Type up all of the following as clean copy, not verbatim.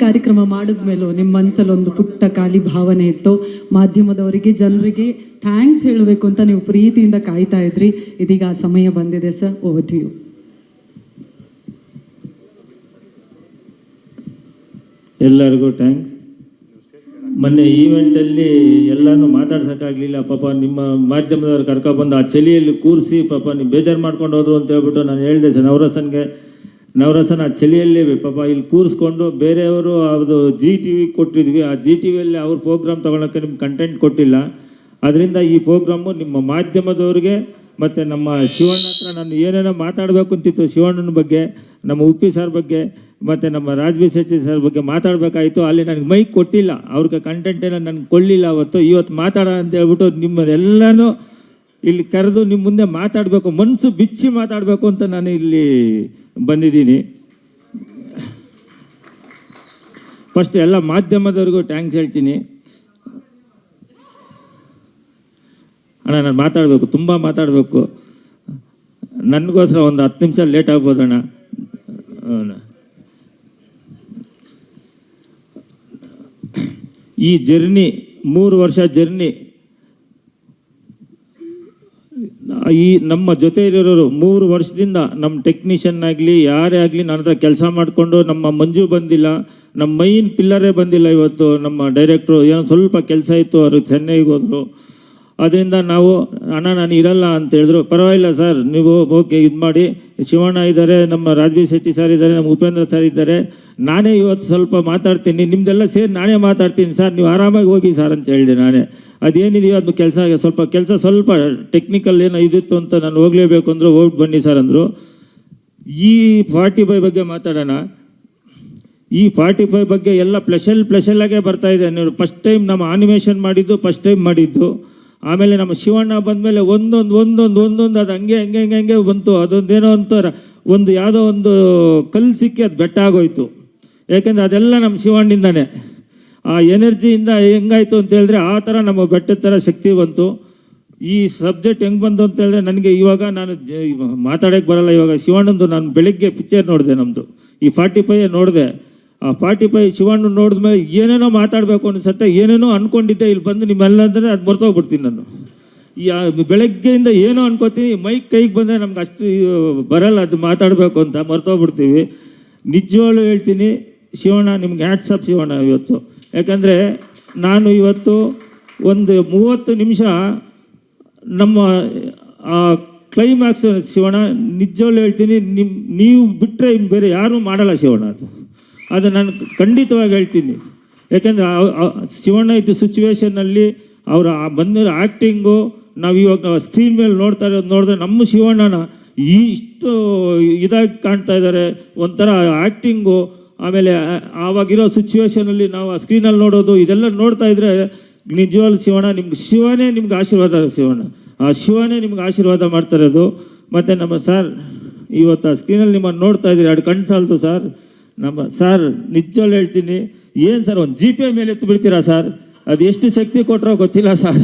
ಕಾರ್ಯಕ್ರಮ ಮಾಡಿದ್ಮೇಲೂ ನಿಮ್ಮ ಮನಸ್ಸಲ್ಲಿ ಒಂದು ಪುಟ್ಟ ಖಾಲಿ ಭಾವನೆ ಇತ್ತು, ಮಾಧ್ಯಮದವರಿಗೆ ಜನರಿಗೆ ಥ್ಯಾಂಕ್ಸ್ ಹೇಳಬೇಕು ಅಂತ ನೀವು ಪ್ರೀತಿಯಿಂದ ಕಾಯ್ತಾ ಇದ್ರಿ. ಇದೀಗ ಆ ಸಮಯ ಬಂದಿದೆ ಸರ್, ಓವರ್ ಟು ಯು. ಎಲ್ಲರಿಗೂ ಥ್ಯಾಂಕ್ಸ್. ಮೊನ್ನೆ ಈವೆಂಟಲ್ಲಿ ಎಲ್ಲನೂ ಮಾತಾಡ್ಸೋಕ್ಕಾಗಲಿಲ್ಲ. ಪಾಪ ನಿಮ್ಮ ಮಾಧ್ಯಮದವ್ರು ಕರ್ಕೊಬಂದು ಆ ಚಳಿಯಲ್ಲಿ ಕೂರಿಸಿ ಪಾಪ ನೀವು ಬೇಜಾರು ಮಾಡ್ಕೊಂಡು ಹೋದ್ರು ಅಂತ ಹೇಳ್ಬಿಟ್ಟು ನಾನು ಹೇಳಿದೆ ಸರ್ ನವರಸನ ಆ ಚಳಿಯಲ್ಲಿ ಪಾಪ ಇಲ್ಲಿ ಕೂರಿಸ್ಕೊಂಡು ಬೇರೆಯವರು ಅದು GTV ಕೊಟ್ಟಿದ್ವಿ. ಆ GTVಯಲ್ಲಿ ಅವ್ರ ಪ್ರೋಗ್ರಾಮ್ ತೊಗೊಳಕ್ಕೆ ನಿಮ್ಗೆ ಕಂಟೆಂಟ್ ಕೊಟ್ಟಿಲ್ಲ. ಅದರಿಂದ ಈ ಪ್ರೋಗ್ರಾಮು ನಿಮ್ಮ ಮಾಧ್ಯಮದವ್ರಿಗೆ ಮತ್ತು ನಮ್ಮ ಶಿವಣ್ಣ ಹತ್ರ ನಾನು ಏನೇನೋ ಮಾತಾಡಬೇಕು ಅಂತಿತ್ತು, ಶಿವಣ್ಣನ ಬಗ್ಗೆ, ನಮ್ಮ ಉಪ್ಪಿ ಸರ್ ಬಗ್ಗೆ ಮತ್ತು ನಮ್ಮ ರಾಜ್ಬಿ ಶೆಟ್ಟಿ ಸರ್ ಬಗ್ಗೆ ಮಾತಾಡಬೇಕಾಯಿತು. ಅಲ್ಲಿ ನನಗೆ ಮೈಕ್ ಕೊಟ್ಟಿಲ್ಲ, ಅವ್ರಿಗೆ ಕಂಟೆಂಟ್ ಏನೋ ನನಗೆ ಕೊಡಲಿಲ್ಲ. ಇವತ್ತು ಮಾತಾಡೋ ಅಂತ ಹೇಳ್ಬಿಟ್ಟು ನಿಮ್ಮನ್ನೆಲ್ಲನೂ ಇಲ್ಲಿ ಕರೆದು ನಿಮ್ಮ ಮುಂದೆ ಮಾತಾಡಬೇಕು, ಮನಸ್ಸು ಬಿಚ್ಚಿ ಮಾತಾಡಬೇಕು ಅಂತ ನಾನು ಇಲ್ಲಿ ಬಂದಿದ್ದೀನಿ. ಫಸ್ಟ್ ಎಲ್ಲ ಮಾಧ್ಯಮದವ್ರಿಗೂ ಥ್ಯಾಂಕ್ಸ್ ಹೇಳ್ತೀನಿ. ಅಣ್ಣ ನಾನು ಮಾತಾಡಬೇಕು, ತುಂಬ ಮಾತಾಡಬೇಕು. ನನಗೋಸ್ಕರ ಒಂದು 10 ನಿಮಿಷ ಲೇಟ್ ಆಗ್ಬೋದಣ್ಣ. ಈ ಜರ್ನಿ 3 ವರ್ಷ ಜರ್ನಿ, ಈ ನಮ್ಮ ಜೊತೆ ಇರೋರು 3 ವರ್ಷದಿಂದ ನಮ್ಮ ಟೆಕ್ನಿಷಿಯನ್ ಆಗಲಿ ಯಾರೇ ಆಗಲಿ ನನ್ನ ಹತ್ರ ಕೆಲಸ ಮಾಡಿಕೊಂಡು, ನಮ್ಮ ಮಂಜು ಬಂದಿಲ್ಲ, ನಮ್ಮ ಮೈನ್ ಪಿಲ್ಲರೇ ಬಂದಿಲ್ಲ. ಇವತ್ತು ನಮ್ಮ ಡೈರೆಕ್ಟ್ರು ಏನೋ ಸ್ವಲ್ಪ ಕೆಲಸ ಇತ್ತು, ಅವರು ಚೆನ್ನೈಗೆ ಹೋದರು. ಅದರಿಂದ ನಾವು ಅಣ್ಣ ನಾನು ಇರಲ್ಲ ಅಂತ ಹೇಳಿದ್ರು. ಪರವಾಗಿಲ್ಲ ಸರ್, ನೀವು ಓಕೆ ಇದು ಮಾಡಿ, ಶಿವಣ್ಣ ಇದ್ದಾರೆ, ನಮ್ಮ ರಾಜ್ಬಿ ಶೆಟ್ಟಿ ಸರ್ ಇದ್ದಾರೆ, ನಮ್ಮ ಉಪೇಂದ್ರ ಸರ್ ಇದ್ದಾರೆ, ನಾನೇ ಇವತ್ತು ಸ್ವಲ್ಪ ಮಾತಾಡ್ತೀನಿ, ನಿಮ್ಮದೆಲ್ಲ ಸೇರಿ ನಾನೇ ಮಾತಾಡ್ತೀನಿ ಸರ್, ನೀವು ಆರಾಮಾಗಿ ಹೋಗಿ ಸರ್ ಅಂತ ಹೇಳಿದೆ ನಾನೇ. ಅದೇನಿದೆಯೋ ಅದು ಕೆಲಸ ಸ್ವಲ್ಪ ಟೆಕ್ನಿಕಲ್ ಏನೋ ಇದಿತ್ತು ಅಂತ ನಾನು ಹೋಗಲೇಬೇಕು ಅಂದರು. ಹೋಗಿ ಬನ್ನಿ ಸರ್ ಅಂದರು. ಈ 45 ಬಗ್ಗೆ ಮಾತಾಡೋಣ. ಈ 45 ಬಗ್ಗೆ ಎಲ್ಲ ಪ್ಲೆಷಲ್ಲಾಗೇ ಬರ್ತಾಯಿದೆ. ನೀವು ಫಸ್ಟ್ ಟೈಮ್ ನಮ್ಮ ಆನಿಮೇಷನ್ ಮಾಡಿದ್ದು. ಆಮೇಲೆ ನಮ್ಮ ಶಿವಣ್ಣ ಬಂದಮೇಲೆ ಒಂದೊಂದು ಅದು ಹಂಗೆ ಬಂತು. ಅದೊಂದೇನೋ ಒಂಥರ ಯಾವುದೋ ಒಂದು ಕಲ್ಲು ಸಿಕ್ಕಿ ಅದು ಬೆಟ್ಟ ಆಗೋಯ್ತು. ಯಾಕೆಂದರೆ ಅದೆಲ್ಲ ನಮ್ಮ ಶಿವಣ್ಣಿಂದನೇ. ಆ ಎನರ್ಜಿಯಿಂದ ಹೆಂಗಾಯ್ತು ಅಂತ ಹೇಳಿದ್ರೆ ಆ ಥರ ನಮ್ಮ ಬೆಟ್ಟದ ಥರ ಶಕ್ತಿ ಬಂತು. ಈ ಸಬ್ಜೆಕ್ಟ್ ಹೆಂಗೆ ಬಂತು ಅಂತ ಹೇಳಿದ್ರೆ ನನಗೆ ಇವಾಗ ನಾನು ಮಾತಾಡೋಕ್ಕೆ ಬರಲ್ಲ. ಇವಾಗ ಶಿವಣ್ಣಂದು ನಾನು ಬೆಳಿಗ್ಗೆ ಪಿಕ್ಚರ್ ನೋಡಿದೆ, ನಮ್ಮದು ಈ 45 ನೋಡಿದೆ. ಆ 45 ಶಿವಣ್ಣ ನೋಡಿದ್ಮೇಲೆ ಏನೇನೋ ಮಾತಾಡಬೇಕು ಅನಿಸುತ್ತೆ, ಏನೇನೋ ಅಂದ್ಕೊಂಡಿದ್ದೆ. ಇಲ್ಲಿ ಬಂದು ನಿಮ್ಮೆಲ್ಲ ಅಂದರೆ ಅದು ಮರ್ತೋಗ್ಬಿಡ್ತೀನಿ ನಾನು. ಈ ಬೆಳಗ್ಗೆಯಿಂದ ಏನೋ ಅನ್ಕೋತೀನಿ, ಮೈಕ್ ಕೈಗೆ ಬಂದರೆ ನಮ್ಗೆ ಅಷ್ಟು ಬರಲ್ಲ ಅದು ಮಾತಾಡಬೇಕು ಅಂತ, ಮರ್ತೋಗ್ಬಿಡ್ತೀವಿ. ನಿಜವಾಗ್ಲೂ ಹೇಳ್ತೀನಿ ಶಿವಣ್ಣ, ನಿಮ್ಗೆ ಹ್ಯಾಟ್ಸ್ ಆಫ್ ಶಿವಣ್ಣ ಇವತ್ತು. ಯಾಕಂದರೆ ನಾನು ಇವತ್ತು ಒಂದು 30 ನಿಮಿಷ ನಮ್ಮ ಕ್ಲೈಮ್ಯಾಕ್ಸ್ ಶಿವಣ್ಣ, ನಿಜವಾಗ್ಲೂ ಹೇಳ್ತೀನಿ, ನೀವು ಬಿಟ್ಟರೆ ಬೇರೆ ಯಾರೂ ಮಾಡಲ್ಲ ಶಿವಣ್ಣ. ಅದು ನಾನು ಖಂಡಿತವಾಗಿ ಹೇಳ್ತೀನಿ. ಯಾಕೆಂದರೆ ಶಿವಣ್ಣ ಇದ್ದ ಸಿಚುವೇಷನ್ನಲ್ಲಿ ಅವರ ಬಂದಿರೋ ಆ್ಯಕ್ಟಿಂಗು ನಾವು ಇವಾಗ ಸ್ಕ್ರೀನ್ ಮೇಲೆ ನೋಡಿದ್ರೆ ನಮ್ಮ ಶಿವಣ್ಣನ ಇಷ್ಟು ಇದಾಗಿ ಕಾಣ್ತಾ ಇದ್ದಾರೆ. ಒಂಥರ ಆ್ಯಕ್ಟಿಂಗು, ಆಮೇಲೆ ಆವಾಗಿರೋ ಸಿಚುವೇಷನಲ್ಲಿ ನಾವು ಆ ಸ್ಕ್ರೀನಲ್ಲಿ ನೋಡೋದು, ಇದೆಲ್ಲ ನೋಡ್ತಾ ಇದ್ದರೆ ನಿಜವಾಗ್ಲೂ ಶಿವನೇ ನಿಮ್ಗೆ ಆಶೀರ್ವಾದ. ಆ ಶಿವನೇ ನಿಮ್ಗೆ ಆಶೀರ್ವಾದ ಮಾಡ್ತಾಯಿರೋದು. ಮತ್ತು ನಮ್ಮ ಸರ್ ಇವತ್ತು ಆ ಸ್ಕ್ರೀನಲ್ಲಿ ನಿಮ್ಮನ್ನು ನೋಡ್ತಾ ಇದ್ದೀರಿ, 2 ಕಣ್ಣು ಸಾಲ್ತು ಸರ್. ನಮ್ಮ ಸರ್ ನಿಜವಾಗ್ಲೂ ಹೇಳ್ತೀನಿ, ಏನು ಸರ್ ಒಂದು GP ಮೇಲೆ ಎತ್ತು ಬಿಡ್ತೀರಾ ಸರ್? ಅದು ಎಷ್ಟು ಶಕ್ತಿ ಕೊಟ್ಟರೋ ಗೊತ್ತಿಲ್ಲ ಸರ್.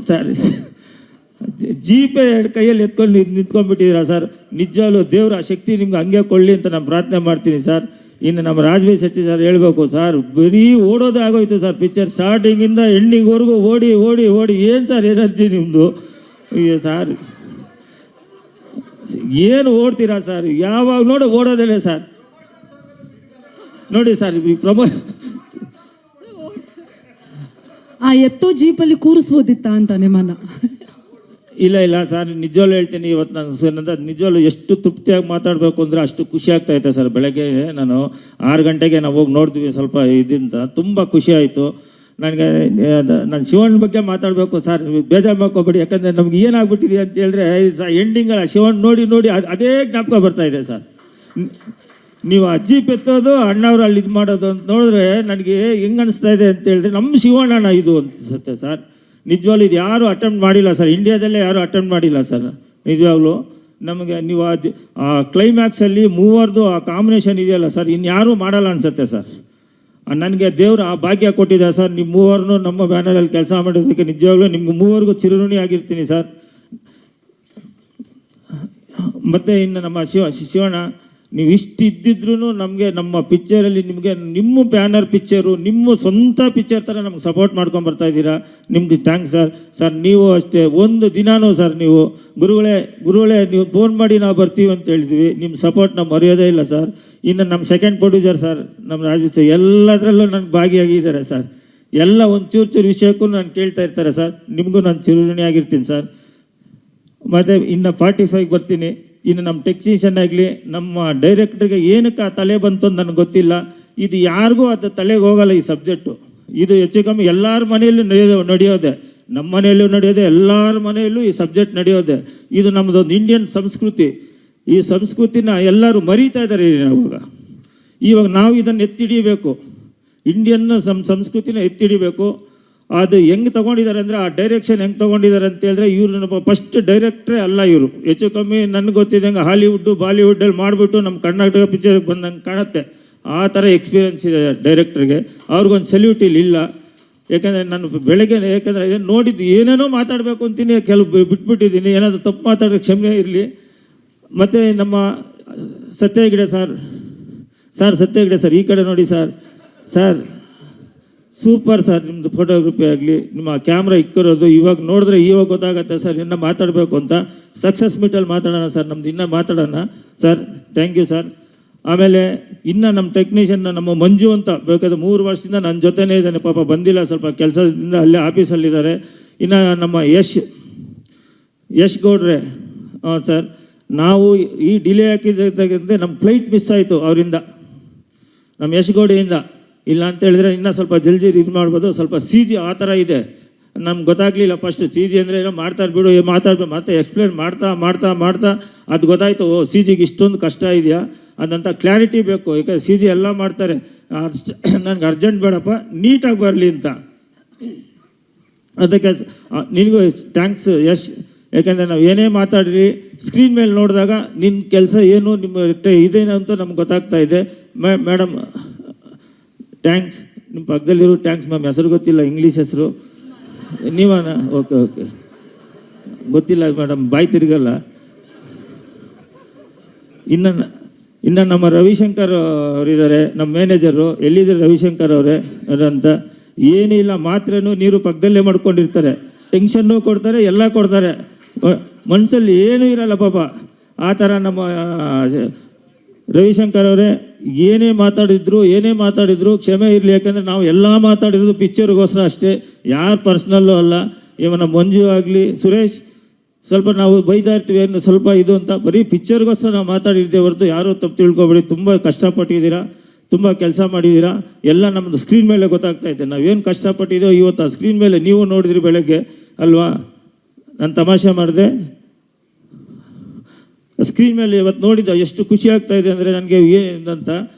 ಸರ್ GP 2 ಕೈಯಲ್ಲಿ ಎತ್ಕೊಂಡು ನಿಂತ್ಕೊಂಡ್ಬಿಟ್ಟಿದ್ದೀರಾ ಸರ್. ನಿಜವಾಗ್ಲೂ ದೇವ್ರ ಆ ಶಕ್ತಿ ನಿಮ್ಗೆ ಹಂಗೆ ಕೊಡಲಿ ಅಂತ ನಾನು ಪ್ರಾರ್ಥನೆ ಮಾಡ್ತೀನಿ ಸರ್. ಇನ್ನು ನಮ್ಮ ರಾಜ್ಬಿ ಶೆಟ್ಟಿ ಸರ್ ಹೇಳಬೇಕು ಸರ್, ಬರೀ ಓಡೋದೇ ಆಗೋಯ್ತು ಸರ್. ಪಿಕ್ಚರ್ ಸ್ಟಾರ್ಟಿಂಗಿಂದ ಎಂಡಿಂಗ್ವರೆಗೂ ಓಡಿ ಏನು ಸರ್ ಎನರ್ಜಿ ನಿಮ್ಮದು ಸರ್. ಏನು ಓಡ್ತೀರಾ ಸರ್? ಯಾವಾಗ ನೋಡಿ ಓಡೋದಿಲ್ಲ ಸರ್. ನೋಡಿ ಸರ್, ಈ ಆ ಎತ್ತೋ ಜೀಪಲ್ಲಿ ಕೂರಿಸ್ಬೋದಿತ್ತ ಅಂತ ನಿಮ್ಮನ್ನ? ಇಲ್ಲ ಸರ್, ನಿಜವಾಗ್ಲೂ ಹೇಳ್ತೀನಿ. ಇವತ್ತು ನಾನು ನಿಜವಾಗ್ಲೂ ಎಷ್ಟು ತೃಪ್ತಿಯಾಗಿ ಮಾತಾಡಬೇಕು ಅಂದರೆ ಅಷ್ಟು ಖುಷಿ ಆಗ್ತಾಯಿತ್ತು ಸರ್. ಬೆಳಗ್ಗೆ ನಾನು 6 ಗಂಟೆಗೆ ನಾವು ಹೋಗಿ ನೋಡಿದ್ವಿ ಸ್ವಲ್ಪ ಇದರಿಂದ, ತುಂಬ ಖುಷಿ ಆಯಿತು ನನಗೆ. ನಾನು ಶಿವಣ್ಣ ಬಗ್ಗೆ ಮಾತಾಡಬೇಕು ಸರ್, ಬೇಜಾರು ಮಾಡ್ಕೋಬೇಡಿ. ಯಾಕಂದರೆ ನಮ್ಗೆ ಏನಾಗ್ಬಿಟ್ಟಿದೆ ಅಂತ ಹೇಳಿದ್ರೆ ಎಂಡಿಂಗಲ್ಲ ಶಿವಣ್ಣ ನೋಡಿ ಅದೇ ಜ್ಞಾಪಕ ಬರ್ತಾಯಿದೆ ಸರ್. ನೀವು ಅಜ್ಜಿ ಎತ್ತೋದು, ಅಣ್ಣವ್ರು ಅಲ್ಲಿ ಇದು ಮಾಡೋದು ಅಂತ ನೋಡಿದ್ರೆ ನನಗೆ ಹೆಂಗೆ ಅನಿಸ್ತಾ ಇದೆ ಅಂತ ಹೇಳಿದ್ರೆ ನಮ್ಮ ಶಿವಣ್ಣನ ಇದು ಅನಿಸುತ್ತೆ ಸರ್. ನಿಜವಾಗ್ಲೂ ಇದು ಯಾರೂ ಅಟೆಂಪ್ಟ್ ಮಾಡಿಲ್ಲ ಸರ್, ಇಂಡಿಯಾದಲ್ಲೇ ಯಾರೂ ಅಟೆಂಪ್ಟ್ ಮಾಡಿಲ್ಲ ಸರ್. ನಿಜವಾಗ್ಲೂ ನಮಗೆ ನೀವು ಆ ಕ್ಲೈಮ್ಯಾಕ್ಸಲ್ಲಿ ಮೂವರ್ದು ಆ ಕಾಂಬಿನೇಷನ್ ಇದೆಯಲ್ಲ ಸರ್, ಇನ್ಯಾರೂ ಮಾಡಲ್ಲ ಅನಿಸುತ್ತೆ ಸರ್. ನನಗೆ ದೇವರು ಆ ಭಾಗ್ಯ ಕೊಟ್ಟಿದೆ ಸರ್. ನಿಮ್ಮ ಮೂವರನ್ನು ನಮ್ಮ ಬ್ಯಾನರಲ್ಲಿ ಕೆಲಸ ಮಾಡೋದಕ್ಕೆ ನಿಜವಾಗ್ಲೂ ನಿಮ್ಗೆ ಮೂವರಿಗೂ ಚಿರಋಣಿ ಆಗಿರ್ತೀನಿ ಸರ್. ಮತ್ತು ಇನ್ನು ನಮ್ಮ ಶಿವಣ್ಣ ನೀವು ಇಷ್ಟು ಇದ್ದಿದ್ರೂ ನಮಗೆ ನಮ್ಮ ಪಿಕ್ಚರಲ್ಲಿ ನಿಮಗೆ ನಿಮ್ಮ ಬ್ಯಾನರ್ ಪಿಕ್ಚರು ನಿಮ್ಮ ಸ್ವಂತ ಪಿಕ್ಚರ್ ಥರ ನಮ್ಗೆ ಸಪೋರ್ಟ್ ಮಾಡ್ಕೊಂಡು ಬರ್ತಾ ಇದ್ದೀರಾ. ನಿಮ್ಗೆ ಥ್ಯಾಂಕ್ಸ್ ಸರ್. ಸರ್ ನೀವು ಅಷ್ಟೇ ಒಂದು ದಿನಾನೂ ಸರ್ ನೀವು ಗುರುಗಳೇ ನೀವು ಫೋನ್ ಮಾಡಿ ನಾವು ಬರ್ತೀವಿ ಅಂತ ಹೇಳಿದ್ವಿ. ನಿಮ್ಮ ಸಪೋರ್ಟ್ ನಾವು ಮರೆಯೋದೇ ಇಲ್ಲ ಸರ್. ಇನ್ನು ನಮ್ಮ ಸೆಕೆಂಡ್ ಪ್ರೊಡ್ಯೂಸರ್ ಸರ್ ನಮ್ಮ ರಾಜು ಸರ್ ಎಲ್ಲದರಲ್ಲೂ ನನಗೆ ಭಾಗಿಯಾಗಿದ್ದಾರೆ ಸರ್. ಎಲ್ಲ ಒಂದು ಚೂರು ವಿಷಯಕ್ಕೂ ನಾನು ಕೇಳ್ತಾ ಇರ್ತಾರೆ ಸರ್. ನಿಮಗೂ ನಾನು ಚಿರಋಣಿ ಆಗಿರ್ತೀನಿ ಸರ್. ಮತ್ತು ಇನ್ನು 45 ಬರ್ತೀನಿ. ಇನ್ನು ನಮ್ಮ ಟೆಕ್ನಿಷಿಯನ್ ಆಗಲಿ ನಮ್ಮ ಡೈರೆಕ್ಟ್ರಿಗೆ ಏನಕ್ಕೆ ಆ ತಲೆ ಬಂತು ಅಂತ ನನಗೆ ಗೊತ್ತಿಲ್ಲ. ಇದು ಯಾರಿಗೂ ಅದು ತಲೆಗೆ ಹೋಗಲ್ಲ ಈ ಸಬ್ಜೆಕ್ಟು. ಇದು ಹೆಚ್ಚು ಕಮ್ಮಿ ಎಲ್ಲರ ಮನೆಯಲ್ಲೂ ನಡೆಯೋದೆ, ನಮ್ಮ ಮನೆಯಲ್ಲೂ ನಡೆಯೋದೆ, ಎಲ್ಲರ ಮನೆಯಲ್ಲೂ ಈ ಸಬ್ಜೆಕ್ಟ್ ನಡೆಯೋದೆ. ಇದು ನಮ್ಮದೊಂದು ಇಂಡಿಯನ್ ಸಂಸ್ಕೃತಿ. ಈ ಸಂಸ್ಕೃತಿನ ಎಲ್ಲರೂ ಮರೀತಾ ಇದ್ದಾರೆ ಇವಾಗ ನಾವು ಇದನ್ನು ಎತ್ತಿಡಿಬೇಕು. ಇಂಡಿಯನ್ ಸಂಸ್ಕೃತಿನ ಎತ್ತಿಡಿಬೇಕು. ಅದು ಹೆಂಗೆ ತೊಗೊಂಡಿದ್ದಾರೆ ಅಂದರೆ ಆ ಡೈರೆಕ್ಷನ್ ಹೆಂಗೆ ತೊಗೊಂಡಿದ್ದಾರೆ ಅಂತ ಹೇಳಿದ್ರೆ ಇವ್ರು ಫಸ್ಟ್ ಡೈರೆಕ್ಟ್ರೇ ಅಲ್ಲ ಇವರು. ಹೆಚ್ಚು ಕಮ್ಮಿ ನನಗೆ ಗೊತ್ತಿದ್ದಂಗೆ ಹಾಲಿವುಡ್ಡು ಬಾಲಿವುಡ್ಡಲ್ಲಿ ಮಾಡಿಬಿಟ್ಟು ನಮ್ಮ ಕರ್ನಾಟಕ ಪಿಕ್ಚರ್ಗೆ ಬಂದಂಗೆ ಕಾಣುತ್ತೆ. ಆ ಥರ ಎಕ್ಸ್ಪೀರಿಯನ್ಸ್ ಇದೆ ಡೈರೆಕ್ಟ್ರಿಗೆ. ಅವ್ರಿಗೊಂದು ಸಲ್ಯೂಟ್ ಇಲ್ಲ. ಯಾಕೆಂದರೆ ನಾನು ಬೆಳಗ್ಗೆ ಯಾಕೆಂದರೆ ನೋಡಿದ್ದು ಏನೇನೋ ಮಾತಾಡಬೇಕು ಅಂತೀನಿ, ಕೆಲವು ಬಿಟ್ಬಿಟ್ಟಿದ್ದೀನಿ. ಏನಾದರೂ ತಪ್ಪು ಮಾತಾಡೋಕ್ಕೆ ಕ್ಷಮೆ ಇರಲಿ. ಮತ್ತು ನಮ್ಮ ಸತ್ಯ ಹೆಗ್ಡೆ ಸರ್ ಸತ್ಯ ಹೆಗ್ಡೆ ಸರ್ ಈ ಕಡೆ ನೋಡಿ ಸರ್. Super sir. ನಿಮ್ಮದು ಫೋಟೋಗ್ರಫಿ ಆಗಲಿ, ನಿಮ್ಮ ಕ್ಯಾಮ್ರಾ ಇಕ್ಕಿರೋದು ಇವಾಗ ನೋಡಿದ್ರೆ ಇವಾಗ ಗೊತ್ತಾಗತ್ತೆ ಸರ್ ಇನ್ನೂ ಮಾತಾಡಬೇಕು ಅಂತ. ಸಕ್ಸಸ್ ಮೀಟಲ್ಲಿ ಮಾತಾಡೋಣ ಸರ್, ನಮ್ದು ಇನ್ನೂ ಮಾತಾಡೋಣ ಸರ್. Thank you sir. ಆಮೇಲೆ ಇನ್ನು ನಮ್ಮ ಟೆಕ್ನಿಷಿಯನ್ ನಮ್ಮ ಮಂಜು ಅಂತ ಬೇಕಾದ್ರೆ 3 ವರ್ಷದಿಂದ ನನ್ನ ಜೊತೆನೇ ಇದ್ದಾನೆ. ಪಾಪ ಬಂದಿಲ್ಲ, ಸ್ವಲ್ಪ ಕೆಲಸದಿಂದ ಅಲ್ಲೇ ಆಫೀಸಲ್ಲಿದ್ದಾರೆ. ಇನ್ನು ನಮ್ಮ ಯಶ್ ಗೌಡ್ರೆ ಸರ್, ನಾವು ಈ ಡಿಲೇ ಹಾಕಿದ್ದಂತೆ ನಮ್ಮ ಫ್ಲೈಟ್ ಮಿಸ್ ಆಯಿತು ಅವರಿಂದ, ನಮ್ಮ ಯಶ್ ಗೌಡೆಯಿಂದ. ಇಲ್ಲ ಅಂತ ಹೇಳಿದ್ರೆ ಇನ್ನೂ ಸ್ವಲ್ಪ ಜಲ್ದಿ ಇದು ಮಾಡ್ಬೋದು. ಸ್ವಲ್ಪ CG ಆ ಥರ ಇದೆ, ನಮ್ಗೆ ಗೊತ್ತಾಗಲಿಲ್ಲ ಫಸ್ಟ್. CG ಅಂದರೆ ಏನೋ ಮಾಡ್ತಾರೆ ಬಿಡು, ಮಾತಾಡ್ಬೇಕು ಮತ್ತೆ ಎಕ್ಸ್ಪ್ಲೇನ್ ಮಾಡ್ತಾ ಅದು ಗೊತ್ತಾಯ್ತು. CGಗೆ ಇಷ್ಟೊಂದು ಕಷ್ಟ ಇದೆಯಾ ಅದಂತ ಕ್ಲಾರಿಟಿ ಬೇಕು. ಯಾಕಂದರೆ CG ಎಲ್ಲ ಮಾಡ್ತಾರೆ. ನನಗೆ ಅರ್ಜೆಂಟ್ ಬೇಡಪ್ಪ, ನೀಟಾಗಿ ಬರಲಿ ಅಂತ. ಅದಕ್ಕೆ ನಿನಗೂ ಥ್ಯಾಂಕ್ಸ್ ಯಶ್. ಯಾಕೆಂದರೆ ನಾವು ಏನೇ ಮಾತಾಡಿರಿ ಸ್ಕ್ರೀನ್ ಮೇಲೆ ನೋಡಿದಾಗ ನಿನ್ನ ಕೆಲಸ ಏನು ನಿಮ್ಮ ಇದೇನು ಅಂತ ನಮ್ಗೆ ಗೊತ್ತಾಗ್ತಾ ಇದೆ. Madam thanks. ನಿಮ್ಮ ಪಕ್ಕದಲ್ಲಿರೋ ಥ್ಯಾಂಕ್ಸ್ ಮ್ಯಾಮ್. ಹೆಸರು ಗೊತ್ತಿಲ್ಲ, ಇಂಗ್ಲೀಷ್ ಹೆಸರು ನೀವಾನ? ಓಕೆ ಗೊತ್ತಿಲ್ಲ ಮೇಡಮ್, ಬಾಯಿ ತಿರುಗಲ್ಲ. ಇನ್ನು ನಮ್ಮ ರವಿಶಂಕರ್ ಅವರಿದ್ದಾರೆ, ನಮ್ಮ ಮ್ಯಾನೇಜರು. ಎಲ್ಲಿದ್ದಾರೆ ರವಿಶಂಕರ್ ಅವರೇ ಅಂತ? ಏನಿಲ್ಲ, ಮಾತ್ರೇನು ನೀರು ಪಕ್ಕದಲ್ಲೇ ಮಾಡ್ಕೊಂಡಿರ್ತಾರೆ. ಟೆನ್ಷನ್ನು ಕೊಡ್ತಾರೆ, ಎಲ್ಲ ಕೊಡ್ತಾರೆ. ಮನಸ್ಸಲ್ಲಿ ಏನೂ ಇರಲ್ಲ ಪಾಪ. ಆ ಥರ ನಮ್ಮ ರವಿಶಂಕರ್ ಅವರೇ ಏನೇ ಮಾತಾಡಿದ್ರು ಕ್ಷಮೆ ಇರಲಿ. ಯಾಕಂದರೆ ನಾವು ಎಲ್ಲ ಮಾತಾಡಿರೋದು ಪಿಕ್ಚರ್ಗೋಸ್ಕರ ಅಷ್ಟೇ, ಯಾರು ಪರ್ಸ್ನಲ್ಲು ಅಲ್ಲ. ಇವನ ಮಂಜು ಆಗಲಿ ಸುರೇಶ್ ಸ್ವಲ್ಪ ನಾವು ಬೈತಾ ಇರ್ತೀವಿ ಏನು ಸ್ವಲ್ಪ ಇದು ಅಂತ, ಬರೀ ಪಿಕ್ಚರ್ಗೋಸ್ಕರ ನಾವು ಮಾತಾಡಿರ್ತೀವಿ ಹೊರತು ಯಾರೂ ತಪ್ಪು ತಿಳ್ಕೊಬೇಡಿ. ತುಂಬ ಕಷ್ಟಪಟ್ಟಿದ್ದೀರಾ, ತುಂಬ ಕೆಲಸ ಮಾಡಿದ್ದೀರಾ. ಎಲ್ಲ ನಮ್ಮದು ಸ್ಕ್ರೀನ್ ಮೇಲೆ ಗೊತ್ತಾಗ್ತಾ ಇದೆ ನಾವೇನು ಕಷ್ಟಪಟ್ಟಿದ್ದೋ. ಇವತ್ತು ಆ ಸ್ಕ್ರೀನ್ ಮೇಲೆ ನೀವು ನೋಡಿದ್ರಿ ಬೆಳಗ್ಗೆ ಅಲ್ವಾ? ನಾನು ತಮಾಷೆ ಮಾಡಿದೆ. ಸ್ಕ್ರೀನ್ ಮೇಲೆ ಇವತ್ತು ನೋಡಿದ ಎಷ್ಟು ಖುಷಿ ಆಗ್ತಾ ಇದೆ ಅಂದರೆ ನನಗೆ ಏನಂತ.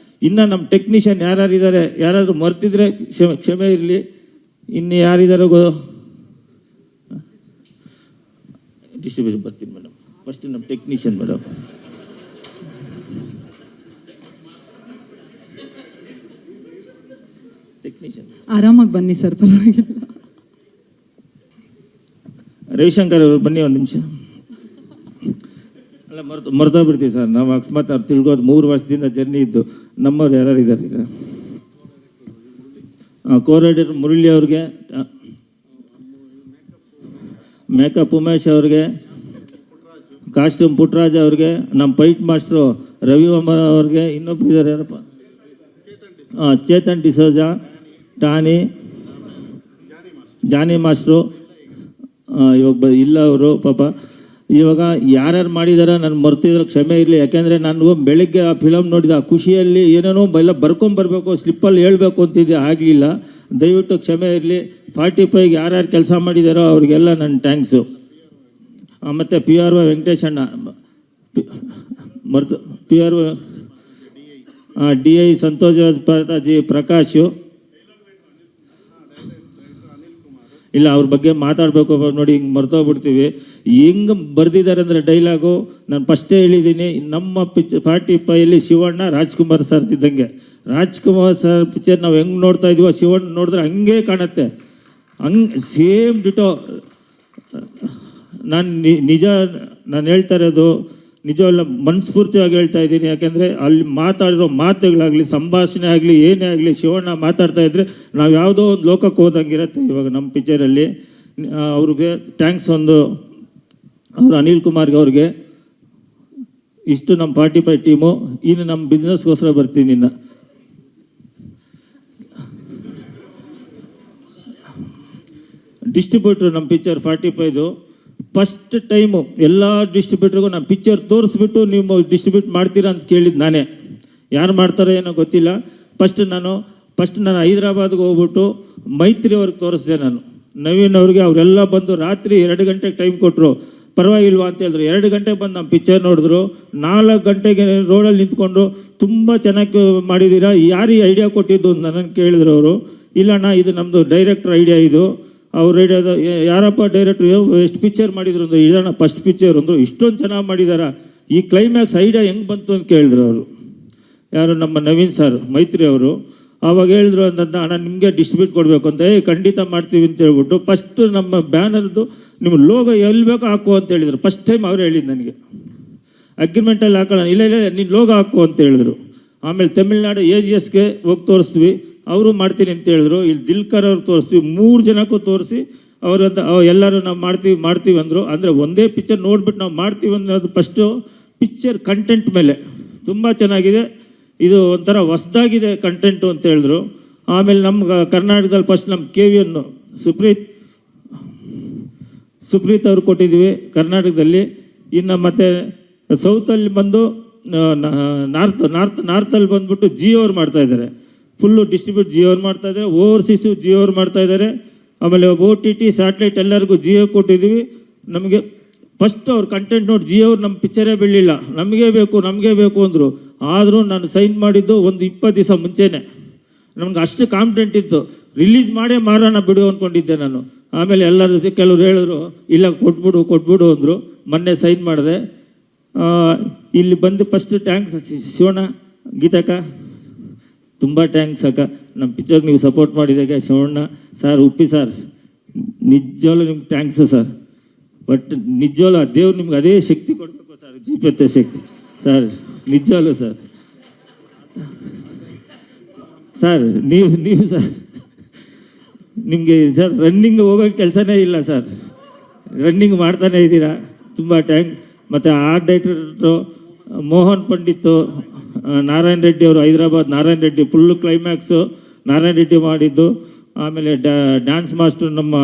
ಇನ್ನು ನಮ್ಮ ಟೆಕ್ನಿಷಿಯನ್ ಯಾರ್ಯಾರಿದ್ದಾರೆ, ಯಾರಾದರೂ ಮರ್ತಿದ್ರೆ ಕ್ಷಮೆ ಇರಲಿ. ಇನ್ನು ಯಾರಿದ್ದಾರೋ ಡಿಸ್ಟ್ರಿಬ್ಯೂಷನ್ ಬರ್ತೀನಿ ಮೇಡಮ್. ಫಸ್ಟ್ ನಮ್ಮ ಟೆಕ್ನಿಷಿಯನ್ ಮೇಡಮ್. ಆರಾಮಾಗಿ ಬನ್ನಿ ಸರ್, ಪರವಾಗಿಲ್ಲ. ರವಿಶಂಕರ್ ಅವರು ಬನ್ನಿ ಒಂದು ನಿಮಿಷ. ಅಲ್ಲ ಮರ್ತೋಗ್ಬಿಡ್ತೀವಿ ಸರ್ ನಾವು. ಅಕಸ್ಮಾತ್ ಅವ್ರು ತಿಳ್ಕೋದು 3 ವರ್ಷದಿಂದ ಜರ್ನಿ ಇದ್ದು. ನಮ್ಮವ್ರು ಯಾರ್ಯಾರಿದ್ದಾರೆ ಈಗ? ಕೋಆರ್ಡಿನೇಟರ್ ಮುರಳಿ ಅವ್ರಿಗೆ, ಮೇಕಪ್ ಉಮೇಶ್ ಅವ್ರಿಗೆ, ಕಾಸ್ಟ್ಯೂಮ್ ಪುಟ್ಟರಾಜ್ ಅವ್ರಿಗೆ, ನಮ್ಮ ಫೈಟ್ ಮಾಸ್ಟ್ರು ರವಿ ಅವ್ರಿಗೆ, ಇನ್ನೊಬ್ರು ಇದ್ದಾರೆ ಯಾರಪ್ಪ, ಚೇತನ್ ಡಿಸೋಜಾ, ಟಾನಿ, ಜಾನಿ ಮಾಸ್ಟ್ರು ಇವಾಗ ಇಲ್ಲ ಅವರು ಪಾಪ. ಇವಾಗ ಯಾರ್ಯಾರು ಮಾಡಿದಾರ ನಾನು ಮರ್ತಿದ್ರೆ ಕ್ಷಮೆ ಇರಲಿ. ಯಾಕೆಂದರೆ ನಾನು ಬೆಳಗ್ಗೆ ಆ ಫಿಲಮ್ ನೋಡಿದ ಆ ಖುಷಿಯಲ್ಲಿ ಏನೇನೋ ಎಲ್ಲ ಬರ್ಕೊಂಬರ್ಬೇಕು, ಸ್ಲಿಪ್ಪಲ್ಲಿ ಹೇಳ್ಬೇಕು ಅಂತಿದ್ದೆ, ಆಗಲಿಲ್ಲ. ದಯವಿಟ್ಟು ಕ್ಷಮೆ ಇರಲಿ. 45ಗೆ ಯಾರ್ಯಾರು ಕೆಲಸ ಮಾಡಿದಾರೋ ಅವ್ರಿಗೆಲ್ಲ ನನ್ನ ಥ್ಯಾಂಕ್ಸು. ಮತ್ತು PRO ವೆಂಕಟೇಶ್ ಅಣ್ಣ, PRO DI ಸಂತೋಷ್ ಪಾತಾಜಿ, ಪ್ರಕಾಶು. ಇಲ್ಲ ಅವ್ರ ಬಗ್ಗೆ ಮಾತಾಡಬೇಕು ನೋಡಿ, ಹಿಂಗೆ ಮರ್ತೋಗ್ಬಿಡ್ತೀವಿ. ಹೆಂಗೆ ಬರೆದಿದ್ದಾರೆ ಅಂದರೆ ಡೈಲಾಗು ನಾನು ಫಸ್ಟೇ ಹೇಳಿದ್ದೀನಿ. ನಮ್ಮ 45ಯಲ್ಲಿ ಶಿವಣ್ಣ ರಾಜ್ಕುಮಾರ್ ಸರ್ ಇದ್ದಂಗೆ. ರಾಜ್ಕುಮಾರ್ ಸರ್ ಪಿಕ್ಚರ್ ನಾವು ಹೆಂಗೆ ನೋಡ್ತಾ ಇದೀವೋ ಶಿವಣ್ಣ ನೋಡಿದ್ರೆ ಹಂಗೆ ಕಾಣುತ್ತೆ, ಹಂಗೆ ಸೇಮ್ ಡಿಟೋ. ನಾನು ನಿಜ ನಾನು ಹೇಳ್ತಾ ಇರೋದು. ನಿಜವಲ್ಲ ಮನಸ್ಫೂರ್ತಿಯಾಗಿ ಹೇಳ್ತಾ ಇದ್ದೀನಿ. ಯಾಕೆಂದರೆ ಅಲ್ಲಿ ಮಾತಾಡಿರೋ ಮಾತುಗಳಾಗಲಿ, ಸಂಭಾಷಣೆ ಆಗಲಿ, ಏನೇ ಆಗಲಿ, ಶಿವಣ್ಣ ಮಾತಾಡ್ತಾ ಇದ್ದರೆ ನಾವು ಯಾವುದೋ ಒಂದು ಲೋಕಕ್ಕೆ ಹೋದಂಗಿರುತ್ತೆ. ಇವಾಗ ನಮ್ಮ ಪಿಕ್ಚರಲ್ಲಿ ಅವ್ರಿಗೆ ಥ್ಯಾಂಕ್ಸ್ ಒಂದು ಅವರು ಅನಿಲ್ ಕುಮಾರ್ಗೆ ಅವ್ರಿಗೆ. ಇಷ್ಟು ನಮ್ಮ 45 ಟೀಮು. ಇನ್ನು ನಮ್ಮ ಬಿಸ್ನೆಸ್ಗೋಸ್ಕರ ಬರ್ತೀನಿ. ಇನ್ನು ಡಿಸ್ಟ್ರಿಬ್ಯೂಟ್ರು ನಮ್ಮ ಪಿಕ್ಚರ್ 45 ಫಸ್ಟ್ ಟೈಮು ಎಲ್ಲ ಡಿಸ್ಟ್ರಿಬ್ಯೂಟ್ರಿಗೂ ನಾನು ಪಿಕ್ಚರ್ ತೋರಿಸ್ಬಿಟ್ಟು ನೀವು ಡಿಸ್ಟ್ರಿಬ್ಯೂಟ್ ಮಾಡ್ತೀರಾ ಅಂತ ಕೇಳಿದ್ದು ನಾನೇ. ಯಾರು ಮಾಡ್ತಾರೋ ಏನೋ ಗೊತ್ತಿಲ್ಲ. ಫಸ್ಟ್ ನಾನು ಹೈದ್ರಾಬಾದ್ಗೆ ಹೋಗ್ಬಿಟ್ಟು ಮೈತ್ರಿ ಅವ್ರಿಗೆ ತೋರಿಸ್ದೆ. ನಾನು ನವೀನ್ ಅವ್ರಿಗೆ ಅವರೆಲ್ಲ ಬಂದು ರಾತ್ರಿ 2 ಗಂಟೆಗೆ ಟೈಮ್ ಕೊಟ್ಟರು. ಪರವಾಗಿಲ್ವಾ ಅಂತ ಹೇಳಿದ್ರು. 2 ಗಂಟೆಗೆ ಬಂದು ನಮ್ಮ ಪಿಕ್ಚರ್ ನೋಡಿದ್ರು. 4 ಗಂಟೆಗೆ ರೋಡಲ್ಲಿ ನಿಂತ್ಕೊಂಡು ತುಂಬ ಚೆನ್ನಾಗಿ ಮಾಡಿದ್ದೀರಾ, ಯಾರು ಈ ಐಡಿಯಾ ಕೊಟ್ಟಿದ್ದು ಅಂತ ನನಗೆ ಕೇಳಿದ್ರು ಅವರು. ಇಲ್ಲಣ್ಣ ಇದು ನಮ್ಮದು ಡೈರೆಕ್ಟ್ರ್ ಐಡಿಯಾ, ಇದು ಅವ್ರ ಐಡಿಯಾದ. ಯಾರಪ್ಪ ಡೈರೆಕ್ಟ್ರು, ಎಷ್ಟು ಪಿಕ್ಚರ್ ಮಾಡಿದ್ರು ಅಂದರು. ಇದಣ್ಣ ಫಸ್ಟ್ ಪಿಕ್ಚರ್ ಅಂದರು. ಇಷ್ಟೊಂದು ಚೆನ್ನಾಗಿ ಮಾಡಿದಾರ, ಈ ಕ್ಲೈಮ್ಯಾಕ್ಸ್ ಐಡಿಯಾ ಹೆಂಗೆ ಬಂತು ಅಂತ ಕೇಳಿದ್ರು ಅವರು. ಯಾರು ನಮ್ಮ ನವೀನ್ ಸರ್, ಮೈತ್ರಿ ಅವರು. ಆವಾಗ ಹೇಳಿದ್ರು ಅಂತಂದ, ಅಣ್ಣ ನಿಮಗೆ ಡಿಸ್ಟ್ರಿಬ್ಯೂಟ್ ಕೊಡಬೇಕು ಅಂತ. ಖಂಡಿತ ಮಾಡ್ತೀವಿ ಅಂತ ಹೇಳ್ಬಿಟ್ಟು ಫಸ್ಟ್ ನಮ್ಮ ಬ್ಯಾನರ್ದು ನಿಮ್ಮ ಲೋಗೋ ಎಲ್ಲಿ ಬೇಕೋ ಹಾಕು ಅಂತ ಹೇಳಿದ್ರು. ಫಸ್ಟ್ ಟೈಮ್ ಅವ್ರು ಹೇಳಿದ್ದು ನನಗೆ. ಅಗ್ರಿಮೆಂಟಲ್ಲಿ ಹಾಕೋಣ, ಇಲ್ಲ ನೀನು ಲೋಗೋ ಹಾಕು ಅಂತ ಹೇಳಿದ್ರು. ಆಮೇಲೆ ತಮಿಳ್ನಾಡು AGSಗೆ ಹೋಗಿ ತೋರಿಸ್ತೀವಿ, ಅವರು ಮಾಡ್ತೀನಿ ಅಂತ ಹೇಳಿದ್ರು. ಇಲ್ಲಿ ದಿಲ್ಕರ್ ಅವ್ರು ತೋರಿಸ್ತೀವಿ, 3 ಜನಕ್ಕೂ ತೋರಿಸಿ ಅವ್ರಂತ ಎಲ್ಲರೂ ನಾವು ಮಾಡ್ತೀವಿ ಅಂದರು. ಅಂದರೆ ಒಂದೇ ಪಿಕ್ಚರ್ ನೋಡ್ಬಿಟ್ಟು ನಾವು ಮಾಡ್ತೀವಿ ಅನ್ನೋದು ಫಸ್ಟು ಪಿಕ್ಚರ್ ಕಂಟೆಂಟ್ ಮೇಲೆ ತುಂಬ ಚೆನ್ನಾಗಿದೆ, ಇದು ಒಂಥರ ಹೊಸ್ದಾಗಿದೆ ಕಂಟೆಂಟು ಅಂತ ಹೇಳಿದ್ರು. ಆಮೇಲೆ ನಮ್ಮ ಕರ್ನಾಟಕದಲ್ಲಿ ಫಸ್ಟ್ ನಮ್ಮ KVN ಸುಪ್ರೀತ್ ಅವ್ರು ಕೊಟ್ಟಿದ್ವಿ ಕರ್ನಾಟಕದಲ್ಲಿ. ಇನ್ನು ಮತ್ತು ಸೌತಲ್ಲಿ ಬಂದು ನಾರ್ತಲ್ಲಿ ಬಂದುಬಿಟ್ಟು ಜಿಯೋ ಅವ್ರು ಮಾಡ್ತಾಯಿದ್ದಾರೆ. ಫುಲ್ಲು ಡಿಸ್ಟ್ರಿಬ್ಯೂಟ್ ಜಿಯೋ ಅವ್ರು ಮಾಡ್ತಾಯಿದ್ದಾರೆ. ಓವರ್ಸೀಸು ಜಿಯೋ ಅವ್ರು ಮಾಡ್ತಾಯಿದ್ದಾರೆ. ಆಮೇಲೆ OTT ಸ್ಯಾಟಲೈಟ್ ಎಲ್ಲರಿಗೂ ಜಿಯೋ ಕೊಟ್ಟಿದ್ದೀವಿ. ನಮಗೆ ಫಸ್ಟ್ ಅವ್ರ ಕಂಟೆಂಟ್ ನೋಡಿ ಜಿಯೋ ಅವ್ರು ನಮ್ಮ ಪಿಕ್ಚರೇ ಬೀಳಲಿಲ್ಲ, ನಮಗೆ ಬೇಕು ಅಂದರು. ಆದರೂ ನಾನು ಸೈನ್ ಮಾಡಿದ್ದು ಒಂದು 20 ದಿವಸ ಮುಂಚೆನೇ. ನಮ್ಗೆ ಅಷ್ಟು ಕಾನ್ಫಿಡೆಂಟ್ ಇತ್ತು, ರಿಲೀಸ್ ಮಾಡೇ ಮಾರೋಣ ಬಿಡು ಅಂದ್ಕೊಂಡಿದ್ದೆ ನಾನು. ಆಮೇಲೆ ಎಲ್ಲರ ಜೊತೆ ಕೆಲವ್ರು ಹೇಳಿದ್ರು, ಇಲ್ಲ ಕೊಟ್ಬಿಡು ಅಂದರು. ಮೊನ್ನೆ ಸೈನ್ ಮಾಡಿದೆ. ಇಲ್ಲಿ ಬಂದು ಫಸ್ಟ್ ಥ್ಯಾಂಕ್ಸ್ ಶಿವಣ್ಣ, ಗೀತಕ್ಕ, ತುಂಬ ಥ್ಯಾಂಕ್ಸ್ ಅಕ್ಕ. ನಮ್ಮ ಪಿಕ್ಚರ್ ನೀವು ಸಪೋರ್ಟ್ ಮಾಡಿದಾಗ ಶಿವಣ್ಣ ಸರ್, ಉಪ್ಪಿ ಸರ್, ನಿಜವಾಗ್ಲೂ ನಿಮ್ಗೆ ಥ್ಯಾಂಕ್ಸು ಸರ್. ಬಟ್ ನಿಜವಾಗ್ಲೂ ದೇವ್ರು ನಿಮ್ಗೆ ಅದೇ ಶಕ್ತಿ ಕೊಡಬೇಕು ಸರ್, ಜೀಪತ್ತೆ ಶಕ್ತಿ ಸರ್, ನಿಜವಾಗ್ಲೂ ಸರ್. ಸರ್ ನೀವು ಸರ್, ನಿಮಗೆ ಸರ್ ರನ್ನಿಂಗ್ ಹೋಗೋ ಕೆಲಸನೇ ಇಲ್ಲ ಸರ್, ರನ್ನಿಂಗ್ ಮಾಡ್ತಾನೇ ಇದ್ದೀರಾ. ತುಂಬ ಥ್ಯಾಂಕ್ಸ್. ಮತ್ತು ಆರ್ಟ್ ಡೈರೆಕ್ಟ್ರು ಮೋಹನ್ ಪಂಡಿತ್ತು, ನಾರಾಯಣ್ ರೆಡ್ಡಿ ಅವರು, ಹೈದರಾಬಾದ್ ನಾರಾಯಣ್ ರೆಡ್ಡಿ, ಫುಲ್ಲು ಕ್ಲೈಮ್ಯಾಕ್ಸು ನಾರಾಯಣ್ ರೆಡ್ಡಿ ಮಾಡಿದ್ದು. ಆಮೇಲೆ ಡ್ಯಾನ್ಸ್ ಮಾಸ್ಟರ್ ನಮ್ಮ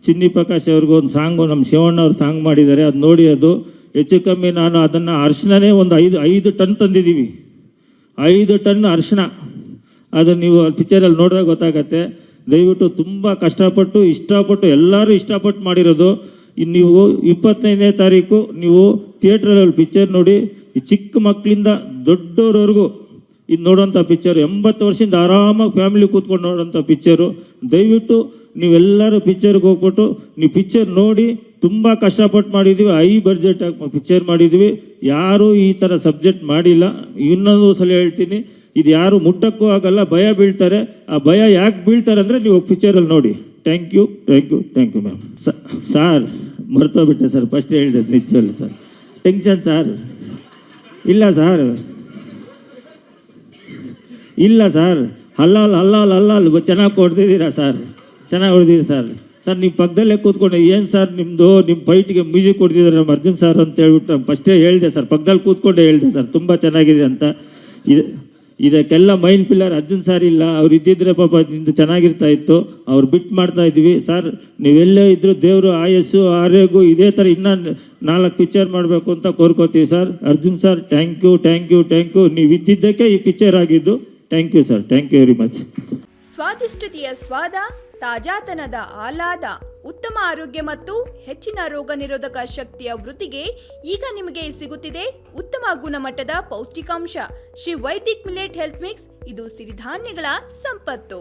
ಚಿನ್ನಿ ಪ್ರಕಾಶ್ ಅವ್ರಿಗೂ ಒಂದು ಸಾಂಗು ನಮ್ಮ ಶಿವಣ್ಣ ಅವ್ರು ಸಾಂಗ್ ಮಾಡಿದ್ದಾರೆ. ಅದು ನೋಡಿ, ಅದು ಹೆಚ್ಚು ಕಮ್ಮಿ ನಾನು ಅದನ್ನು ಅರಿಶಿಣನೇ ಒಂದು 5 ಟನ್ ತಂದಿದ್ದೀವಿ. 5 ಟನ್ ಅರಿಶಿಣ. ಅದು ನೀವು ಪಿಕ್ಚರಲ್ಲಿ ನೋಡಿದಾಗ ಗೊತ್ತಾಗತ್ತೆ. ದಯವಿಟ್ಟು ತುಂಬ ಕಷ್ಟಪಟ್ಟು ಎಲ್ಲರೂ ಇಷ್ಟಪಟ್ಟು ಮಾಡಿರೋದು. ನೀವು 25ನೇ ತಾರೀಕು ನೀವು ಥಿಯೇಟ್ರಲ್ಲಿ ಪಿಕ್ಚರ್ ನೋಡಿ. ಈ ಚಿಕ್ಕ ಮಕ್ಕಳಿಂದ ದೊಡ್ಡೋರವರೆಗೂ ಇದು ನೋಡೋಂಥ ಪಿಕ್ಚರು. 80 ವರ್ಷದಿಂದ ಆರಾಮಾಗಿ ಫ್ಯಾಮಿಲಿ ಕೂತ್ಕೊಂಡು ನೋಡೋಂಥ ಪಿಕ್ಚರು. ದಯವಿಟ್ಟು ನೀವೆಲ್ಲರೂ ಪಿಕ್ಚರ್ಗೆ ಹೋಗ್ಬಿಟ್ಟು ನೀವು ಪಿಕ್ಚರ್ ನೋಡಿ. ತುಂಬ ಕಷ್ಟಪಟ್ಟು ಮಾಡಿದ್ದೀವಿ, ಹೈ ಬಡ್ಜೆಟ್ ಆಗಿ ಪಿಕ್ಚರ್ ಮಾಡಿದ್ದೀವಿ. ಯಾರೂ ಈ ಥರ ಸಬ್ಜೆಕ್ಟ್ ಮಾಡಿಲ್ಲ. ಇನ್ನೊಂದು ಸಲ ಹೇಳ್ತೀನಿ, ಇದು ಯಾರು ಮುಟ್ಟಕ್ಕೂ ಆಗಲ್ಲ, ಭಯ ಬೀಳ್ತಾರೆ. ಆ ಭಯ ಯಾಕೆ ಬೀಳ್ತಾರೆ ಅಂದರೆ ನೀವು ಪಿಕ್ಚರಲ್ಲಿ ನೋಡಿ. Thank you ma'am. ಸಾರ್ ಮರ್ತೋಗ್ಬಿಟ್ಟೆ ಸರ್, ಫಸ್ಟ್ ಹೇಳಿದೆ ನಿಜವಲ್ಲ ಸರ್. ಟೆನ್ಷನ್ ಸರ್, ಇಲ್ಲ ಸರ್, ಹಲ್ಲಾಲ್ ಚೆನ್ನಾಗಿ ಕೊಡ್ತಿದ್ದೀರಾ ಸರ್, ಚೆನ್ನಾಗಿ ಹೊಡೆದಿದ್ದೀರಿ ಸರ್. ನೀವು ಪಕ್ಕದಲ್ಲೇ ಕೂತ್ಕೊಂಡು ಏನು ಸರ್ ನಿಮ್ಮ ಫೈಟಿಗೆ ಮ್ಯೂಸಿಕ್ ಕೊಡ್ತಿದ್ದಾರೆ ನಮ್ಮ ಅರ್ಜುನ್ ಸರ್ ಅಂತ ಹೇಳ್ಬಿಟ್ಟು ಫಸ್ಟೇ ಹೇಳಿದೆ ಸರ್, ಪಕ್ಕದಲ್ಲಿ ಕೂತ್ಕೊಂಡೇ ಹೇಳಿದೆ ಸರ್, ತುಂಬ ಚೆನ್ನಾಗಿದೆ ಅಂತ. ಇದಕ್ಕೆಲ್ಲ ಮೈನ್ ಪಿಲ್ಲರ್ ಅರ್ಜುನ್ ಸರ್ ಇಲ್ಲ, ಅವ್ರು ಇದ್ದಿದ್ರೆ ಪಾಪ ನಿಂದು ಚೆನ್ನಾಗಿರ್ತಾ ಇತ್ತು. ಅವ್ರು ಬಿಟ್ಟು ಮಾಡ್ತಾ ಇದ್ವಿ ಸರ್. ನೀವೆಲ್ಲೇ ಇದ್ದರೂ ದೇವರು ಆಯಸ್ಸು ಆರೋಗ್ಯ ಇದೇ ಥರ ಇನ್ನೂ 4 ಪಿಕ್ಚರ್ ಮಾಡಬೇಕು ಅಂತ ಕೋರ್ಕೋತೀವಿ sir. Arjun sir thank you. ನೀವು ಇದ್ದಿದ್ದಕ್ಕೆ ಈ ಪಿಕ್ಚರ್ ಆಗಿದ್ದು. Thank you sir, thank you very much. ಸ್ವಾದಿಷ್ಟತೆಯ ಸ್ವಾದ, ತಾಜಾತನದ ಆಹ್ಲಾದ, ಉತ್ತಮ ಆರೋಗ್ಯ ಮತ್ತು ಹೆಚ್ಚಿನ ರೋಗ ನಿರೋಧಕ ಶಕ್ತಿಯ ವೃದ್ಧಿಗೆ ಈಗ ನಿಮಗೆ ಸಿಗುತ್ತಿದೆ ಉತ್ತಮ ಗುಣಮಟ್ಟದ ಪೌಷ್ಟಿಕಾಂಶ. Shri Vaidik millet health mix, ಇದು ಸಿರಿಧಾನ್ಯಗಳ ಸಂಪತ್ತು.